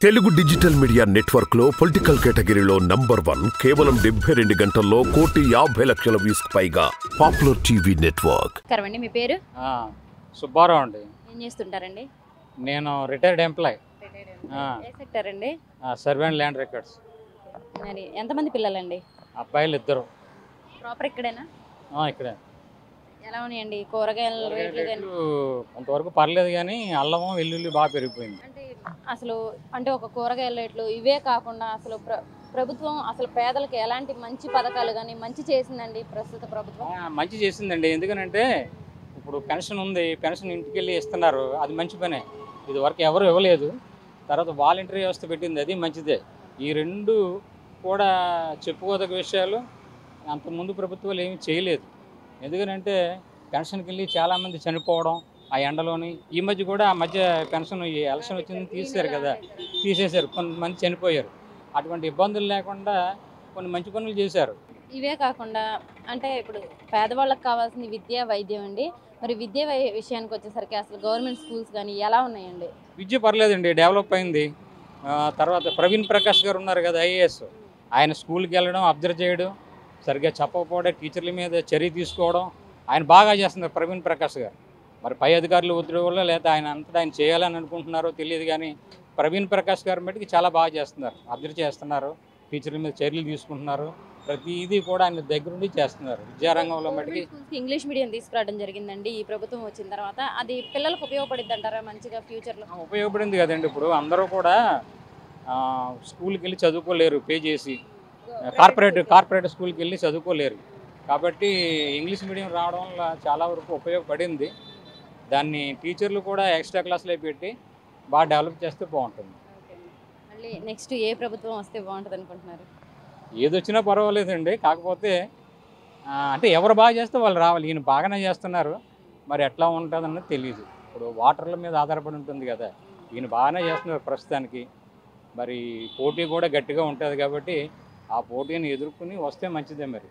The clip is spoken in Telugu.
తెలుగు డిజిటల్ మీడియా నెట్వర్క్ లో పొలిటికల్ కేటగిరీలో నంబర్ 1 కేవలం 72 గంటల్లో 1,50,00,000 వ్యూస్ పైగా పాపులర్ టీవీ నెట్వర్క్. కరవండి మీ పేరు? సుబ్బారావు అండి. ఏం చేస్తుంటారండి? నేను రిటైర్డ్ ఎంప్లాయ్. ఏ సెక్టర్ అండి? Survey and land records. మరి ఎంతమంది పిల్లలండి? అబ్బాయిలు 2. ప్రాపర్ ఇక్కడేనా? ఇక్కడే. ఎలా ఉన్నాయండి కూరగాయల రేట్లు? కొంతవరకు పర్లేదు, కానీ అల్లము వెల్లుల్లి బాగా పెరిగిపోయింది. అంటే ఒక కూరగాయల రేట్లు ఇవే కాకుండా అసలు ప్రభుత్వం అసలు పేదలకు ఎలాంటి మంచి పథకాలు కానీ మంచి చేసిందండి ప్రస్తుత ప్రభుత్వం? మంచి చేసిందండి. ఎందుకనంటే ఇప్పుడు పెన్షన్ ఉంది, పెన్షన్ ఇంటికి వెళ్ళి ఇస్తున్నారు, అది మంచి పనే. ఇది వరకు ఎవరు ఇవ్వలేదు. తర్వాత వాలంటరీ వ్యవస్థ పెట్టింది, అది మంచిదే. ఈ 2 కూడా చెప్పుకోదగ్గ విషయాలు. అంతకుముందు ప్రభుత్వాలు ఏమీ చేయలేదు. ఎందుకనంటే పెన్షన్కి వెళ్ళి చాలామంది చనిపోవడం ఆ ఎండలోని. ఈ మధ్య కూడా ఆ మధ్య పెన్షన్ ఈ ఎలక్షన్ వచ్చింది తీసేశారు కదా, తీసేశారు. కొంతమంది చనిపోయారు. అటువంటి ఇబ్బందులు లేకుండా కొన్ని మంచి పనులు చేశారు. ఇవే కాకుండా అంటే ఇప్పుడు పేదవాళ్ళకి కావాల్సిన విద్య వైద్యం అండి. మరి విద్య విషయానికి వచ్చేసరికి అసలు గవర్నమెంట్ స్కూల్స్ కానీ ఎలా ఉన్నాయండి? విద్య పర్లేదండి, డెవలప్ అయింది. తర్వాత ప్రవీణ్ ప్రకాష్ గారు ఉన్నారు కదా, ఐఏఎస్. ఆయన స్కూల్కి వెళ్ళడం, అబ్జర్వ్ చేయడం, సరిగ్గా చెప్పకపోవడం, టీచర్ల మీద చర్య తీసుకోవడం, ఆయన బాగా చేస్తున్నారు ప్రవీణ్ ప్రకాష్ గారు. మరి పై అధికారులు ఒత్తిడి వల్ల లేదా ఆయన అంతటా ఆయన చేయాలని అనుకుంటున్నారో తెలియదు, కానీ ప్రవీణ్ ప్రకాష్ గారి మటుకు చాలా బాగా చేస్తున్నారు. అబ్జర్వ్ చేస్తున్నారు, టీచర్ల మీద చర్యలు తీసుకుంటున్నారు. ప్రతిదీ కూడా ఆయన దగ్గరుండి చేస్తున్నారు. విద్యారంగంలో మటుకి ఇంగ్లీష్ మీడియం తీసుకురావడం జరిగిందండి ఈ ప్రభుత్వం వచ్చిన తర్వాత. అది పిల్లలకు ఉపయోగపడిద్ది అంటారా మంచిగా ఫ్యూచర్లో? ఉపయోగపడింది కదండి. ఇప్పుడు అందరూ కూడా స్కూల్కి వెళ్ళి చదువుకోలేరు, పే చేసి. కార్పొరేట్ స్కూల్కి వెళ్ళి చదువుకోలేరు. కాబట్టి ఇంగ్లీష్ మీడియం రావడం వల్ల చాలా వరకు ఉపయోగపడింది. దాన్ని టీచర్లు కూడా ఎక్స్ట్రా క్లాసులు పెట్టి బాగా డెవలప్ చేస్తే బాగుంటుంది. మళ్ళీ నెక్స్ట్ ఏ ప్రభుత్వం వస్తే బాగుంటుంది అనుకుంటున్నారు? ఏది వచ్చినా పర్వాలేదండి. కాకపోతే అంటే ఎవరు బాగా చేస్తే వాళ్ళు రావాలి. ఈయన బాగానే చేస్తున్నారు, మరి ఎట్లా ఉంటుందన్నది తెలియదు. ఇప్పుడు వాటర్ల మీద ఆధారపడి ఉంటుంది కదా, ఈయన బాగానే చేస్తున్నారు ప్రస్తుతానికి. మరి పోటీ కూడా గట్టిగా ఉంటుంది కాబట్టి ఆ పోటీని ఎదుర్కొని వస్తే మంచిదే మరి.